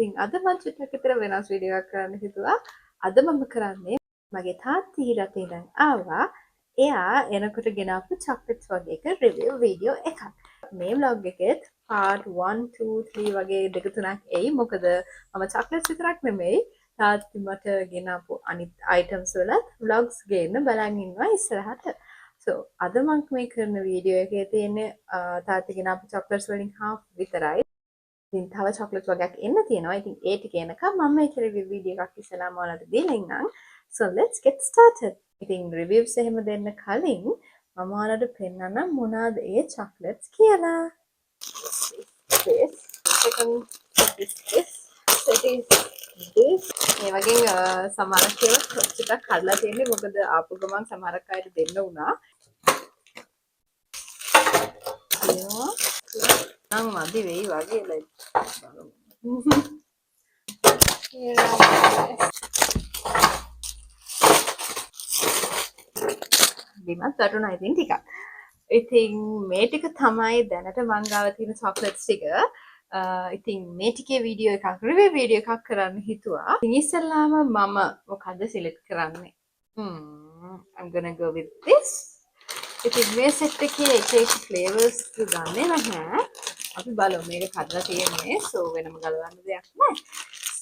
ඉතින් අද මම චුට්ටක් විතර වෙනස් වීඩියෝ එකක් කරන්න හිතුවා. අද මම කරන්නේ මගේ තාත්ති රටේ ඉඳන් ආවා. එයා එනකොට ගෙනාපු චොක්ලට්ස් වගේ එක රිවිව් වීඩියෝ එකක්. මේ vlog එකෙත් part 1 2 3 වගේ දෙක තුනක් එයි. මොකද මම චොක්ලට්ස් විතරක් නෙමෙයි තාත්ති මට ගෙනාපු අනිත් items වලත් vlogs ගේන්න බලන් ඉන්නවා ඉස්සරහට. So අද මම මේ කරන වීඩියෝ එකේ තියෙන්නේ තාත්ති ගෙනාපු චොක්ලට්ස් වලින් half විතරයි. ඉතින් තව චොක්ලට් වර්ගයක් එන්න තියෙනවා. ඉතින් ඒ ටික එනකම් මම මේක රිවිව් වීඩියෝ එකක් ඉස්සෙල්ලාම ඔයාලට දීලා ඉන්නම්. So let's get started. ඉතින් රිවිව්ස් එහෙම දෙන්න කලින් මම ඔයාලට පෙන්නන්නම් මොනවාද ඒ චොක්ලට්ස් කියලා. This second this මේ වගේ සමහරක් ඒවා ටිකක් කඩලා තියෙන්නේ. මොකද ආපු ගමන් සමහරක් අයට දෙන්න උනා. නම් මදි වෙයි වගේ ලයික් බිමත් වැටුණා ඉතින් ටිකක්. ඉතින් මේ ටික තමයි දැනට මං ගාව තියෙන චොක්ලට්ස් ටික. ඉතින් මේ ටිකේ වීඩියෝ එකක් රිවිව් වීඩියෝ එකක් කරන්න හිතුවා. ඉතින් ඉස්සෙල්ලාම මම මොකද්ද සිලෙක්ට් කරන්නේ? I'm gonna go with this. ඉතින් මේ සෙට් එකේ එක ෆ්ලේවර්ස් ගන්නෙ නැහැ. අපි බලමු මේක කඩලා තියෙන්නේ. So වෙනම ගලවන්න දෙයක් නැහැ.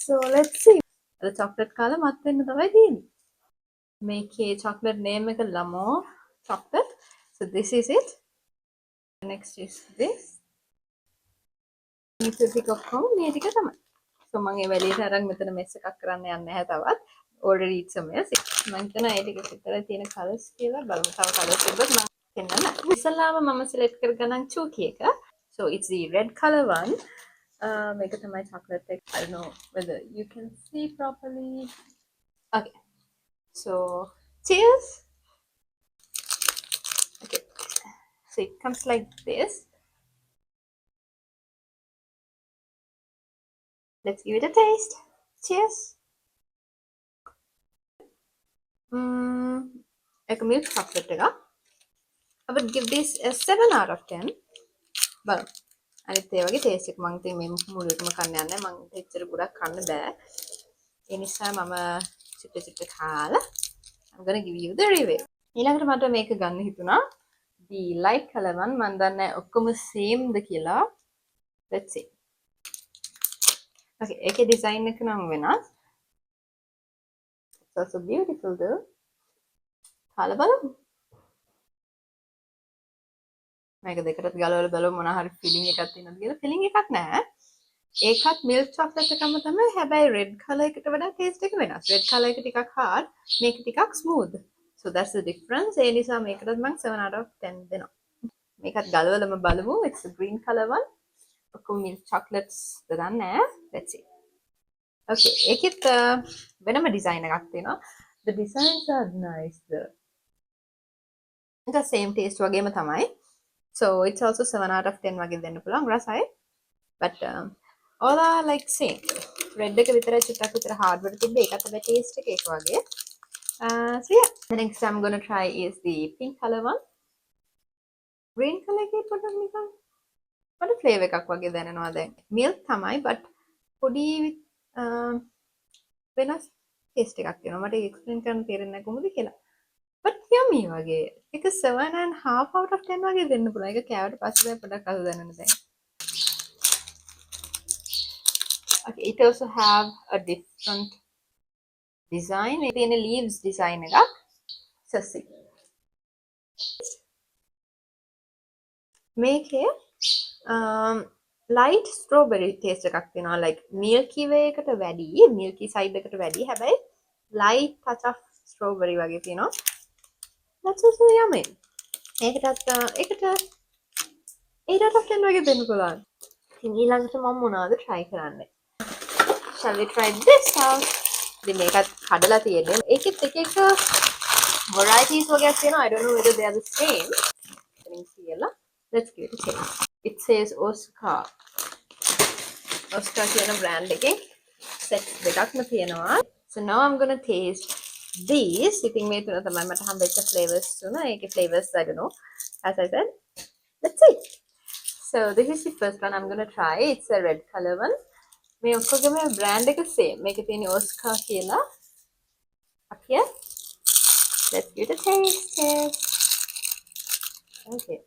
So let's see. අද චොක්ලට් කාලා මත් වෙන්න තමයි තියෙන්නේ. මේකේ චොක්ලට් නේම් එක Lamo chocolate. So this is it. Next is this. මේ ටික ඔක්කොම මේ ටික තමයි. So මම ඒ වෙලේට අරන් මෙතන මෙස් එකක් කරන්න යන්නේ නැහැ තවත්. Already it's a mess. මම හිතනවා ඒ ටික විතර තියෙන කලර්ස් කියලා බලමු. තව කලර්ස් තිබ්බත් මම පෙන්නන්න. ඉස්සල්ලාම මම සිලෙක්ට් කරගන්නම් චූකි එක. So it's the red color one. Make it my chocolate. I don't know whether you can see properly. Okay. So cheers. Okay. So it comes like this. Let's give it a taste. Cheers. Like a milk chocolate. I would give this a 7 out of 10. Well. අනිත් ඒ වගේ taste එක මම ඉතින් මේ මුලටම කන්න යන්නේ මම එච්චර ගොඩක් කන්න බෑ ඒ නිසා මම චුට්ට කාලා I'm gonna give you the review ඊළඟට මට මේක ගන්න හිතුණා the light color one මම දන්නේ ඔක්කොම same ද කියලා let's see okay ඒකේ design එක නම් වෙනස් it's also beautiful though කාලා බලමු මේක දෙකටත් ගලවලා බලමු මොන හරි ෆීලිං එකක් තියෙනවද කියලා ෆීලිං එකක් නැහැ. ඒකත් මිල්ක් චොක්ලට් එකම තමයි. හැබැයි රෙඩ් කලර් එකට වඩා ටේස්ට් එක වෙනස්. රෙඩ් කලර් එක ටිකක් hard, මේක ටිකක් smooth. So that's the difference. ඒ නිසා මේකටත් මම 7 out of 10 දෙනවා. මේකත් ගලවලම බලමු. It's a green color one. ඔක්කොම මිල්ක් චොක්ලට්ස් දන්නේ. Let's see. Okay, ඒකෙත් වෙනම ඩිසයින් එකක් තියෙනවා. The designs are nice. ඒක same taste වගේම තමයි. So it's also 7 out of 10 වගේ දෙන්න පුළුවන් රසයි. But all are like same. Red එක විතරයි චුට්ටක් විතර hard වල තිබ්බේ. ඒකත් හැබැයි taste එක ඒක වගේ. So yeah, the next I'm going to try is the pink color one. Green color එකේ පොඩ්ඩක් නිකන් මට flavor එකක් වගේ දැනෙනවා දැන්. milk තමයි but පොඩි වෙනස් taste එකක් තියෙනවා. මට explain කරන්න තේරෙන්නේ නැහැ කොහොමද කියලා. But yummy වගේ. ඒක 7.5 out of 10 වගේ දෙන්න පුළුවන්. ඒක කෑවට පස්සේ පොඩ්ඩක් අද දැනෙන්න දැන්. Okay, it also have a different design. It in a leaves design එකක්. So see. මේකේ light strawberry taste එකක් තියෙනවා. Like milky way එකට වැඩි, milky side එකට වැඩි. හැබැයි light touch of strawberry වගේ තියෙනවා. That's also yummy. ඒකට 8 out of 10 වගේ දෙන්න පුළුවන්. ඉතින් ඊළඟට මම මොනවද try කරන්නේ? Shall we try this out? ඉතින් මේකත් කඩලා තියෙන්නේ. ඒකෙත් එක varieties වගේක් තියෙනවා. I don't know whether they are the same. කියලා. Let's give it a taste. It says Oscar. Oscar කියන brand එකේ sets දෙකක්ම තියෙනවා. So now I'm going to taste these. ඉතින් මේ තුන තමයි මට හම්බෙච්ච flavors තුන. ඒකේ flavors I don't know. As I said, let's see. So this is the first one I'm going to try. It's a red color one. මේ ඔක්කොගේම brand එක same. මේකේ තියෙන ඔස්කා කියලා. Up here. Let's give it a taste. Cheers. Okay.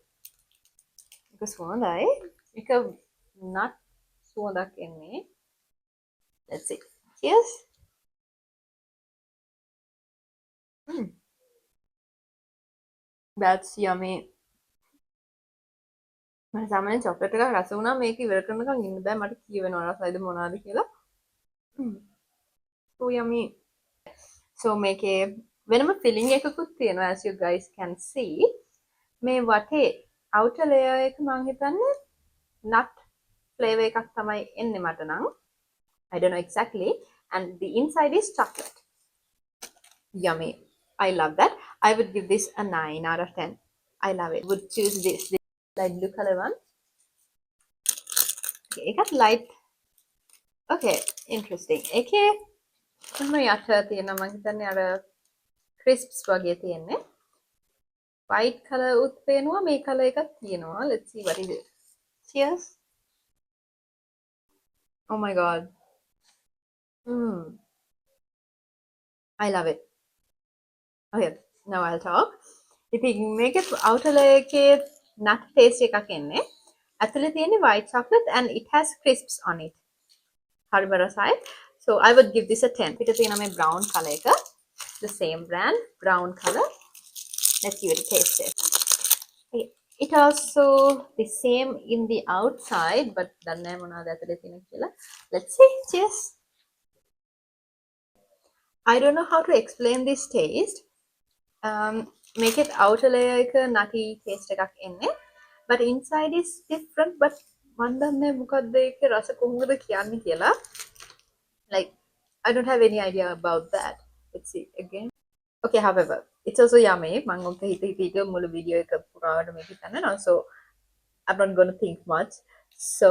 ඒක සුවඳයි. ඒක nut සුවඳක් එන්නේ. Let's see. Cheers. That's yummy. මම සාමාන්‍යයෙන් චොක්ලට් එකක් රස වුණා මේක ඉවර කරනකම් ඉන්න බෑ මට කියවෙනවා රසයිද මොනවාද කියලා. So yummy. So මේකේ වෙනම filling එකකුත් තියෙනවා as you guys can see. මේ වටේ outer layer එක මම හිතන්නේ nut flavor එකක් තමයි එන්නේ මට නම්. I don't know exactly. And the inside is chocolate. Yummy. I love that. I would give this a 9 out of 10. I love it. Would choose this light blue color one. Okay, it got light. Okay, interesting. Okay. මම යට තියෙනවා මම හිතන්නේ අර crisps වගේ තියෙන්නේ. White color උත් පේනවා මේ color එකක් තියෙනවා. Let's see what is it. Cheers. Oh my god. I love it. Okay, now I'll talk. ඉතින් මේකේ outer layer එකේ nut taste එකක් එන්නේ. ඇතුලේ තියෙන්නේ white chocolate and it has crisps on it. හරිම රසයි. So I would give this a 10. පිට තියෙන මේ brown color එක. The same brand, brown color. Let's give it a taste test. It also the same in the outside, but දන්නේ නැහැ මොනවද ඇතුලේ තියෙන කියලා. Let's see. Cheers. I don't know how to explain this taste. Make it outer layer එක nutty taste එකක් එන්නේ. But inside is different, but මන් දන්නේ මොකද්ද ඒකේ රස කොහොමද කියන්නේ කියලා. Like I don't have any idea about that. Let's see again. Okay, however, it's also yummy. මම ඔක හිත මුළු වීඩියෝ එක පුරාවට මේක හිතන්න නෝ. So I'm not going to think much. So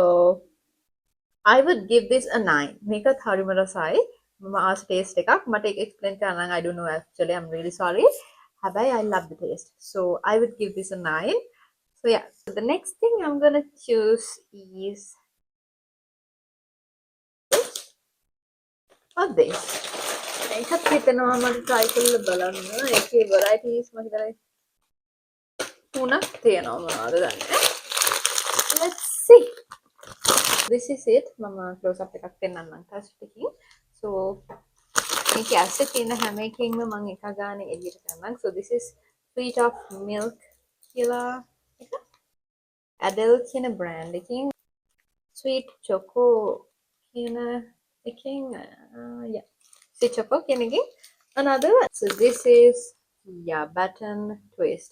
I would give this a 9. මේකත් හරිම රසයි. මම ආස taste එකක්. මට ඒක explain කරන්න නම් I don't know actually. I'm really sorry. හැබැයි I love the taste. So I would give this a 9. So yeah, so the next thing I'm gonna choose is this. එකක් හිතනවා මට try කරලා බලන්න. ඒකේ varieties මම හිතන්නේ තුනක් තියෙනවා මොනවද දන්නේ. Let's see. This is it. මම close up එකක් පෙන්නන්නම් test එකකින්. So මේකේ ඇස්සේ තියෙන හැම එකකින්ම මම එක ගානේ එළියට ගන්නම්. So this is Sweet of Milk කියලා එක. Adele කියන brand එකකින් Sweet Choco කියන එකකින් yeah. Sweet Choco කියන එකකින් another one. So this is Button Twist.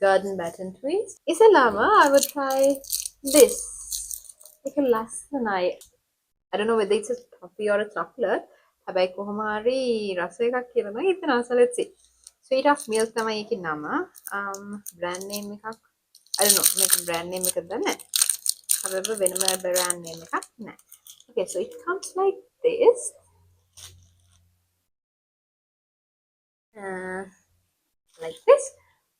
Garden Button Twist. Isalama, I would try this. It's a lassanai. I don't know whether it's a coffee or a chocolate. හැබැයි කොහොම හරි රස එකක් කියලා මම හිතනවා. So let's see. Sweet of Milk තමයි ඒකේ නම. Brand name එකක්. I don't know. මේක brand name එකක්ද නැහැ. However, වෙනම brand name එකක් නැහැ. Okay, so it comes like this. Like this.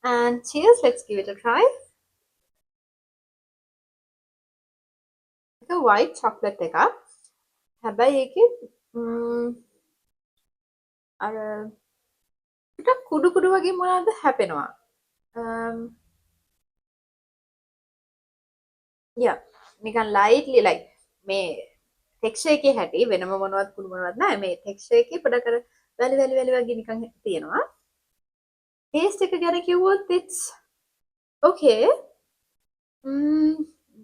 And cheers. Let's give it a try. It's a white chocolate එකක්. හැබැයි ඒකේ අර ටිකක් කුඩු කුඩු වගේ මොනවද හැපෙනවා. Yeah, නිකන් lightly like මේ texture එකේ හැටි වෙනම මොනවත් කුඩු මොනවත් නැහැ. මේ texture එකේ පොඩක් අර වැලි වගේ නිකන් තියෙනවා. Taste එක ගැන කිව්වොත් it's okay.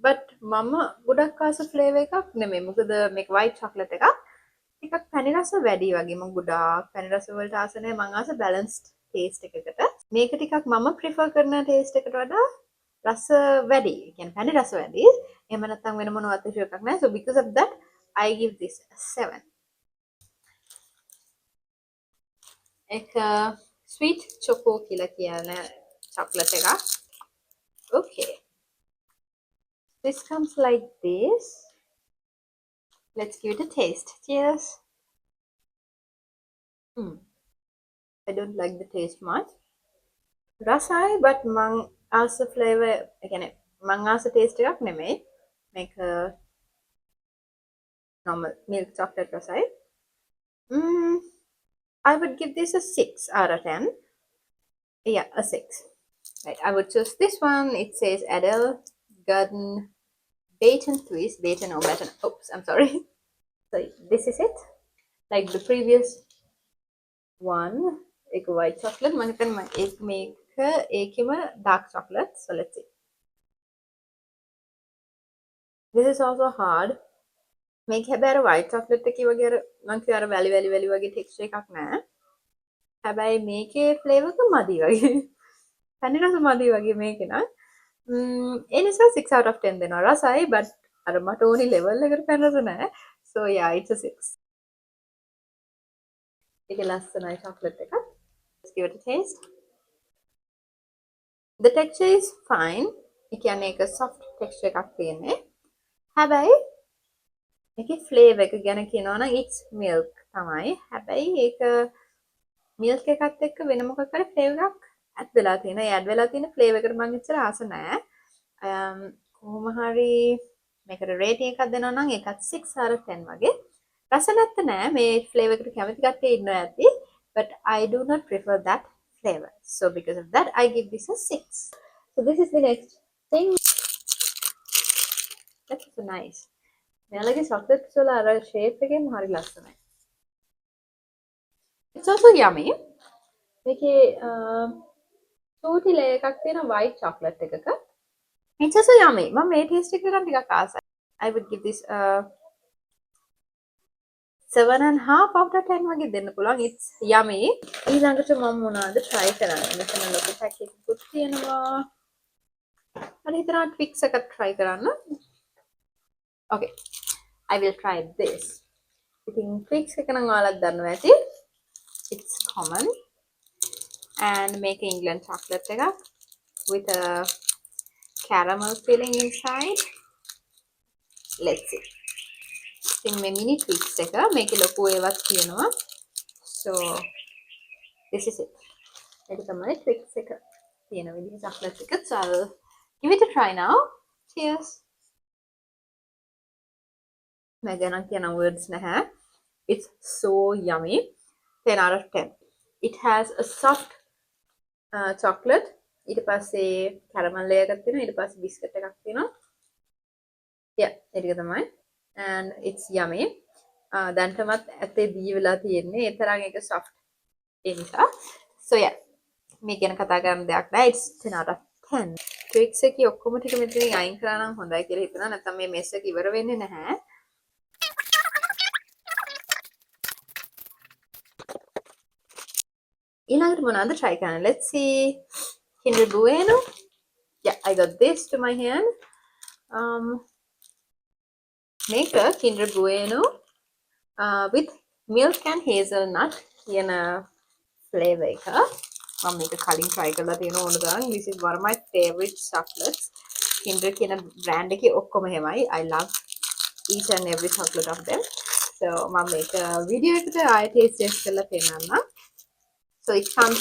But මම ගොඩක් ආස flavour එකක් නෙමෙයි. මොකද මේක white chocolate එකක්. ටිකක් පැණි රස වැඩි වගේ. මම ගොඩාක් පැණි රස වලට ආස නැහැ. මම ආස balanced taste එකකට. මේක ටිකක් මම prefer කරන taste එකට වඩා රස වැඩි. ඒ කියන්නේ පැණි රස වැඩි. එහෙම නැත්නම් වෙන මොනවත් issue එකක් නැහැ. So because of that I give this a 7. එක sweet choco කියලා කියන chocolate එකක්. Okay. This comes like this. Let's give it a taste. Cheers. I don't like the taste much. Rasai, but mang also flavor again. Mang also taste එකක් නෙමෙයි. මේක normal milk chocolate රසයි. I would give this a 6 out of 10. Yeah, a 6. Right, I would choose this one. It says Adele Garden Bacon Twist. Bacon or Baton. Oops, I'm sorry. So this is it. Like the previous one. Ek white chocolate. Ek make dark chocolate. So let's see. This is also hard. Make a white chocolate එකේ වගේ අර මං කිය අර වැලි වගේ texture එකක් නැහැ. හැබැයි මේකේ ෆ්ලේවර් එක මදි වගේ. පැණි රස මදි වගේ මේකේ නම්. ඒ නිසා 6 out of 10 දෙනවා. රසයි but අර මට ඕනි level එකට පැණි රස නැහැ. So yeah, it's a 6. ඒකේ ලස්සනයි chocolate එක. Let's give it a taste. The texture is fine. ඒ කියන්නේ ඒක soft texture එකක් තියෙන්නේ. හැබැයි මේකේ ෆ්ලේවර් එක ගැන කියනවා නම් it's milk තමයි. හැබැයි ඒක milk එකත් එක්ක වෙන මොකක් හරි ෆ්ලේවර් එකක් ඇඩ් වෙලා තියෙනවා. ඒ ඇඩ් වෙලා තියෙන ෆ්ලේවර් එකට මම ඉච්චර ආස නැහැ. කොහොම හරි මේකට රේටින් එකක් දෙනවා නම් ඒකත් 6 out of 10 වගේ. රස නැත්te නෑ. මේ ෆ්ලේවර් එකට කැමති කට්ටිය ඉන්නවා ඇති. But I do not prefer that flavor. So because of that I give this a 6. So this is the next thing. That's so nice. මෙයාලගේ චොක්ලට්ස් වල අර ෂේප් එකෙන් හරි ලස්සනයි. It's also yummy. මේකේ චූටි ලේයර් එකක් තියෙන white chocolate එකක. It's also yummy. මම මේ ටේස්ට් එක ගන්න ටිකක් ආසයි. I would give this a 7.5 out of 10 වගේ දෙන්න පුළුවන්. It's yummy. ඊළඟට මම මොනවද try කරන්නේ? මෙතන ලොකු පැක් එකකුත් තියෙනවා. මම හිතනවා Twix එකක් try කරන්න. Okay. I will try this. ඉතින් Twix එක නම් ඔයාලත් දන්නවා ඇති. It's common. And make England chocolate එකක් with a caramel filling inside. Let's see. ඉතින් මේ mini Twix එක මේකේ ලොකු ඒවත් තියෙනවා. So this is it. ඒක තමයි Twix එක තියෙන විදිහ chocolate එක. So I'll give it a try now. Cheers. මම ගැන කියන words නැහැ. It's so yummy. 10 out of 10. It has a soft chocolate. ඊට පස්සේ caramel layer එකක් තියෙනවා. ඊට පස්සේ biscuit එකක් තියෙනවා. Yeah, ඒක තමයි. And it's yummy. දැන්ටමත් ඇත්තේ දී වෙලා තියෙන්නේ. ඒ තරම් ඒක soft ඒ නිසා. So yeah. මේ ගැන කතා කරන්න දෙයක් නැහැ. It's 10 out of 10. Twix එකේ ඔක්කොම ටික මෙතනින් අයින් කරා නම් හොඳයි කියලා හිතනවා. නැත්නම් මේ mess එක ඉවර වෙන්නේ නැහැ. ඊළඟට මොනවද try කරන්න? Let's see. Kinder Bueno. Yeah, I got this to my hand. Make a Kinder Bueno with milk and hazelnut කියන flavor එක. මම මේක කලින් try කරලා තියෙන ඕන තරම්. This is one of my favorite chocolates. Kinder කියන brand එකේ ඔක්කොම එහෙමයි. I love each and every chocolate of them. So මම මේක video එකට ආයෙ taste test කරලා පෙන්නන්නම්. So it comes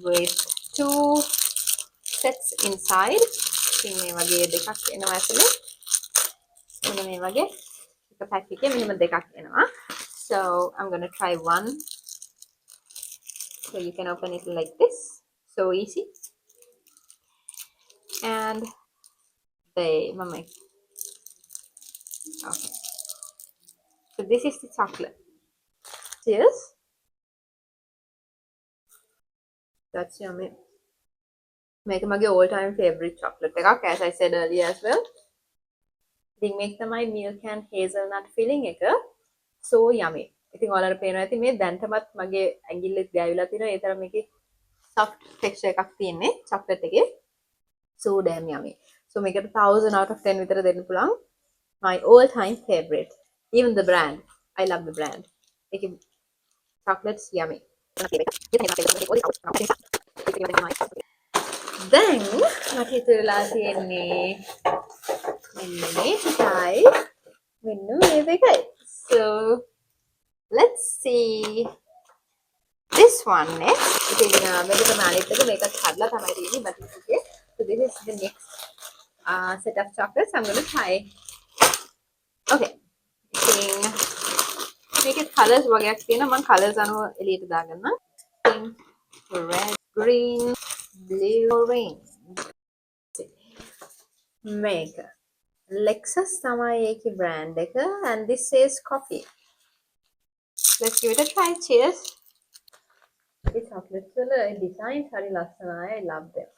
with 2 sets inside. ඉතින් මේ වගේ දෙකක් එනවා ඇතුලේ. මෙන්න මේ වගේ එක පැක් එකේ මෙහෙම දෙකක් එනවා. So I'm going to try one. So you can open it like this. So easy. And mama. Okay. So this is the chocolate. Cheers. That's yummy. Make my all-time favorite chocolate එකක්, as I said earlier as well. ඉතින් මේක තමයි milk and hazelnut filling එක. So yummy. ඉතින් ඔයාලට පේනවා ඇති මේ දැන්ටමත් මගේ ඇඟිල්ලෙත් ගෑවිලා තියෙනවා. ඒ තරම් මේකේ soft texture එකක් තියෙන්නේ chocolate එකේ. So damn yummy. So මේකට 1000 out of 10 විතර දෙන්න පුළුවන්. My all-time favorite. Even the brand. I love the brand. ඒකේ chocolate's yummy. Then මට හිතෙලා තියෙන්නේ මෙන්න මේ ටිකයි මෙන්න මේ දෙකයි. So let's see this one next. ඉතින් මේක තමයි අනිත් එක. මේකත් හදලා තමයි තියෙන්නේ බටර් එකේ. So this is the next set of chocolates I'm going to try. Okay. මේකේ කලර්ස් වගේක් තියෙනවා. මම කලර්ස් අනුව එළියට දාගන්නම්. pink, red, green, blue, orange. මේක Lexus තමයි ඒකේ brand එක and this says coffee. Let's give it a try. Cheers. මේ chocolates වල designs හරි ලස්සනයි. I love them.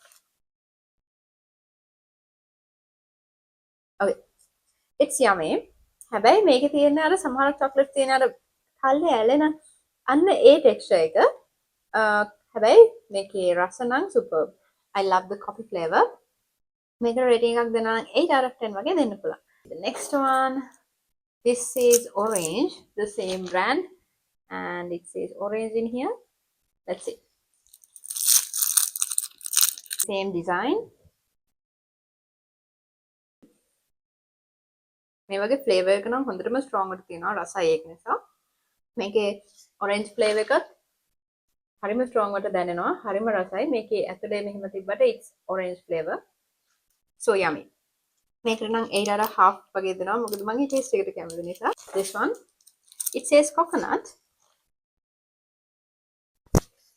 Okay. It's yummy. හැබැයි මේකේ තියෙන අර සමහර chocolate තියෙන අර කල්ලේ ඇලෙන අන්න ඒ texture එක. හැබැයි මේකේ රස නම් superb. I love the coffee flavor. මේක rating එකක් දෙනවා නම් 8 out of 10 වගේ දෙන්න පුළුවන්. The next one, this is orange, the same brand, and it says orange in here. Let's see. Same design. මේ වගේ flavor එක නම් හොඳටම strong වට තියෙනවා රසයි ඒක නිසා. මේකේ orange flavor එකත් හරිම strong වට දැනෙනවා. හරිම රසයි. මේකේ ඇතුලේ මෙහෙම තිබ්බට it's orange flavor. So yummy. මේකට නම් 8 out of half වගේ දෙනවා. මොකද මගේ taste එකට කැමති නිසා. This one, it says coconut.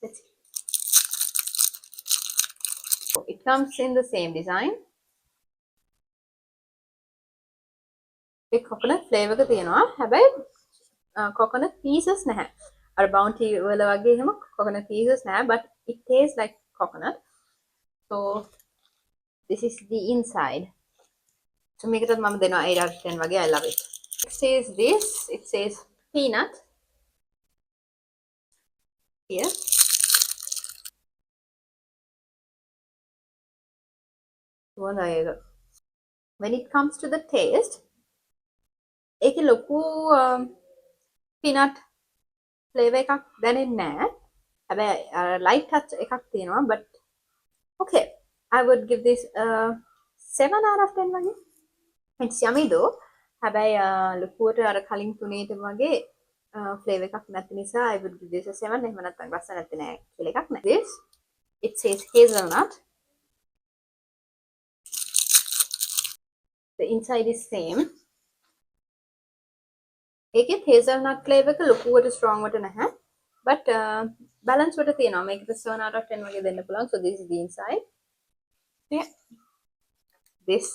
Let's see. It comes in the same design. A coconut flavor එක තියෙනවා. හැබැයි coconut pieces නැහැ. අර bounty වල වගේ එහෙම coconut pieces නැහැ, but it tastes like coconut. So this is the inside. So මේකටත් මම දෙනවා 8 out of 10 වගේ. I love it. It says this. It says peanut. Here. When it comes to the taste, ඒකේ ලොකු peanut flavor එකක් දැනෙන්නේ නැහැ. හැබැයි light touch එකක් තියෙනවා, but okay. I would give this 7 out of 10 වගේ. It's yummy though. හැබැයි ලොකුවට අර කලින් තුනේට වගේ flavor එකක් නැති නිසා I would give this a 7. එහෙම නැත්නම් රස නැති නෑ කියලා එකක් නෑ. This, it says hazelnut. The inside is same. ඒකේ hazelnut flavor එක ලොකුවට strong වට නැහැ. But balance වට තියෙනවා. මේකට 7 out of 10 වගේ දෙන්න පුළුවන්. So this is the inside. Yeah. This,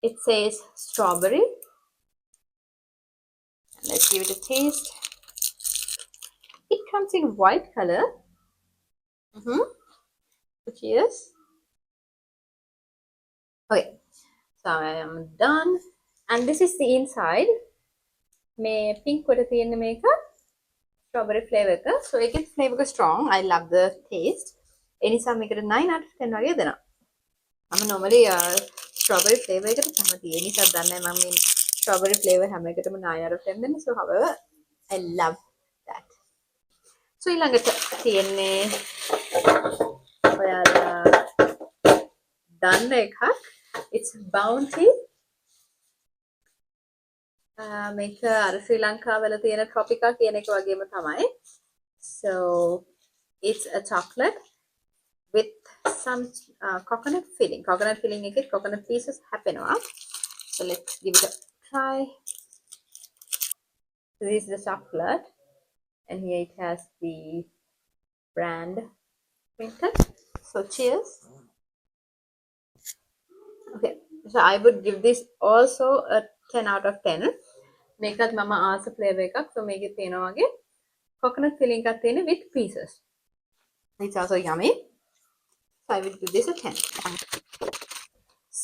it says strawberry. Let's give it a taste. It comes in white color. Cheers. Okay, so I am done. And this is the inside. May pink වට තියෙන මේක strawberry flavor එක. So ඒකේ flavor එක strong. I love the taste. ඒ නිසා මේකට 9 out of 10 වගේ දෙනවා. I'm normally strawberry flavor එකට කැමතියි. ඒ නිසා දන්නේ මම මේ strawberry flavor හැම එකටම 9 out of 10 දෙන්නේ. So however, I love that. So ඊළඟට තියෙන්නේ ඔයාලා දන්න එකක්. It's bounty. මේක අර ශ්‍රී ලංකාවල තියෙන Tropica කියන එක වගේම තමයි. So it's a chocolate with some coconut filling. Coconut filling එකේ coconut pieces හැපෙනවා. So let's give it a try. So this is the chocolate, and here it has the brand printed. So cheers. Okay, so I would give this also a 10 out of 10. මේකත් මම ආස flavor එකක්. So මේකේ තියෙනවා වගේ coconut filling එකක් තියෙන with pieces. It's also yummy. So I will give this a 10.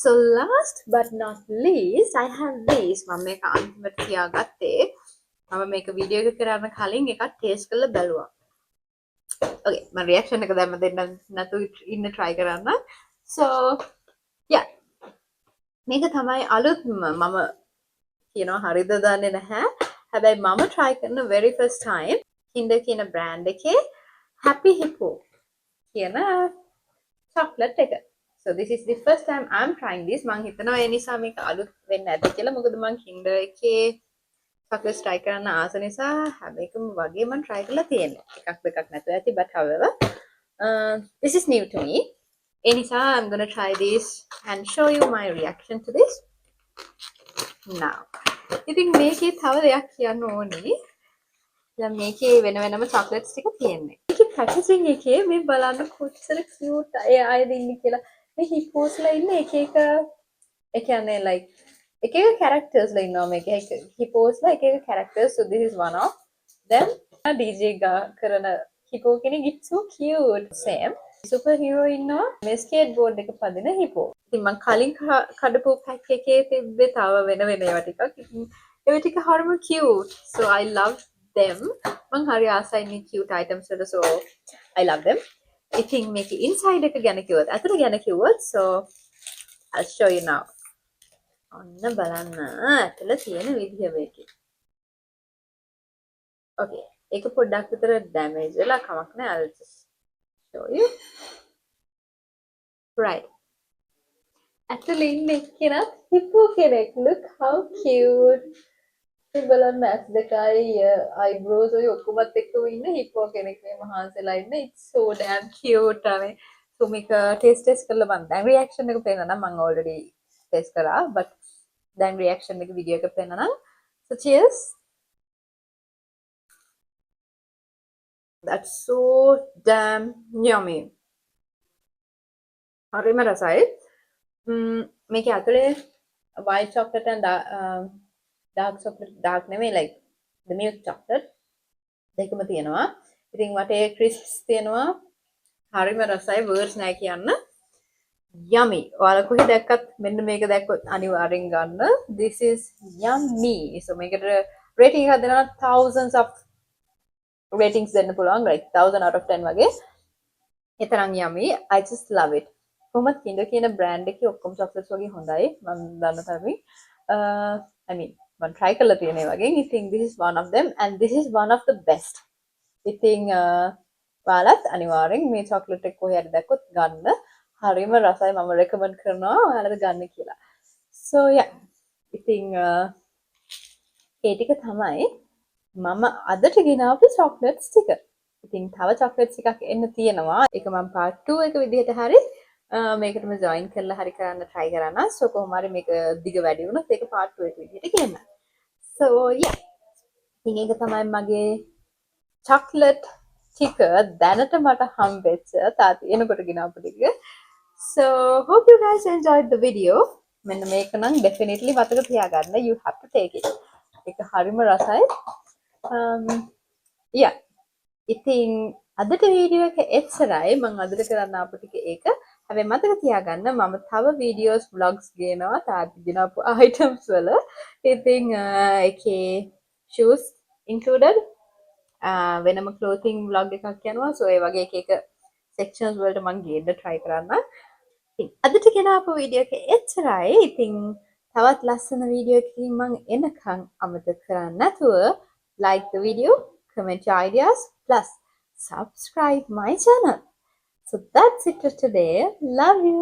So last but not least, I have this. මම මේක අන්තිමට තියාගත්තේ. මම මේක වීඩියෝ එක කරන්න කලින් එකක් ටේස්ට් කරලා බැලුවා. Okay, මම රියැක්ෂන් එක දැම්ම දෙන්න නැතු ඉන්න try කරන්න. So yeah. මේක තමයි අලුත්ම මම කියනවා හරිද දන්නේ නැහැ. හැබැයි මම try කරන very first time Kinder කියන brand එකේ Happy Hippo කියන chocolate එක. So this is the first time I'm trying this. මම හිතනවා ඒ නිසා මේක අලුත් වෙන්න ඇති කියලා. මොකද මම Kinder එකේ chocolate try කරන්න ආස නිසා හැම එකම වගේ මම try කරලා තියෙනවා. එකක් දෙකක් නැතුව ඇති, but however this is new to me. ඒ නිසා I'm gonna try this and show you my reaction to this now. ඉතින් මේකේ තව දෙයක් කියන්න ඕනේ. දැන් මේකේ වෙන වෙනම චොක්ලට්ස් ටික තියෙන්නේ. මේකේ පැකේජින් එකේ මේ බලන්න කොච්චර කියුට් අයද ඉන්නේ කියලා. මේ හිපෝස්ලා ඉන්නේ එක එක ඒ කියන්නේ like එක එක කැරක්ටර්ස්ලා ඉන්නවා මේකේ. හිපෝස්ලා එක එක characters. So this is one of them. DJ කරන හිපෝ කෙනෙක් it's so cute. Same. Super hero ඉන්නවා මේ ස්කේට් බෝඩ් එක පදින හිපෝ. ඉතින් මම කලින් කඩපු පැක් එකේ තිබ්බේ තව වෙන වෙන ඒවා ටිකක්. ඉතින් ඒවා ටික හරිම cute. So I love them. මං හරි ආසයි මේ cute items වලට. So I love them. ඉතින් මේකේ inside එක ගැන කිව්වොත් අතට ගැන කිව්වොත් so I'll show you now. ඔන්න බලන්න ඇතුළ තියෙන විදිහ මේකේ. Okay. ඒක පොඩ්ඩක් විතර damage වෙලා කමක් නැහැ. I'll just show you. Right. ඇතුළේ ඉන්න එක්කෙනත් හිපෝ කෙනෙක්. Look how cute. මේ බලන්න ඇස් දෙකයි eyebrows ඔය ඔක්කොමත් එක්කම ඉන්න හිපෝ කෙනෙක් මේ මහන්සිලා ඉන්න. It's so damn cute අනේ. So මේක taste කරලා බලන්න. දැන් reaction එක පේනවා නම් මම already taste කරා but දැන් reaction එක video එක පේනවා නම් so cheers. That's so damn yummy. හරිම රසයි. මේකේ ඇතුලේ white chocolate and dark chocolate dark නෙමෙයි like the milk chocolate දෙකම තියෙනවා. ඉතින් වටේ crisps තියෙනවා. හරිම රසයි words නැහැ කියන්න. Yummy. ඔයාලා කොහේ දැක්කත් මෙන්න මේක දැක්කොත් අනිවාර්යෙන් ගන්න. This is yummy. So මේකට rating එකක් දෙනවා thousands of ratings දෙන්න පුළුවන්. Like 1000 out of 10 වගේ. ඒ තරම් yummy. I just love it. කොහොමද Kinder කියන brand එකේ ඔක්කොම chocolates වගේ හොඳයි. මම දන්න තරමින්. I mean මම try කරලා තියෙන ඒ වගේ. I think this is one of them and this is one of the best. ඉතින් ඔයාලත් අනිවාර්යෙන් මේ chocolate එක කොහේ හරි දැක්කොත් ගන්න. හරිම රසයි. මම recommend කරනවා ඔයාලට ගන්න කියලා. So yeah. ඉතින් ඒ ටික තමයි මම අදට ගෙනාවු chocolates ටික. ඉතින් තව chocolates එකක් එන්න තියෙනවා. ඒක මම part 2 එක විදිහට හරි මේකටම join කරලා හරි කරන්න try කරන්න. So කොහොම හරි මේක දිග වැඩි වුණොත් ඒක part 2 එක විදිහට කියන්න. So yeah. ඉතින් ඒක තමයි මගේ chocolate ටික දැනට මට හම්බෙච්ච තාත්ති එනකොට ගෙනාපු ටික. So hope you guys enjoyed the video. මෙන්න මේක නම් definitely මතක තියාගන්න. You have to take it. ඒක හරිම රසයි. Yeah. ඉතින් අදට වීඩියෝ එක එච්චරයි. මම අදට කරන්න ආපු ටික ඒක. හැබැයි මතක තියාගන්න මම තව වීඩියෝස් vlogs ගේනවා තාත්ති ගෙනාපු items වල. ඉතින් ඒකේ shoes included වෙනම clothing vlog එකක් යනවා. So ඒ වගේ එක එක sections වලට මම ගේන්න try කරන්න. ඉතින් අදට ගෙනාපු වීඩියෝ එක එච්චරයි. ඉතින් තවත් ලස්සන වීඩියෝ එකකින් මම එනකන් අමතක කරන්නේ නැතුව like the video, comment your ideas, plus subscribe my channel. So that's it for today. Love you.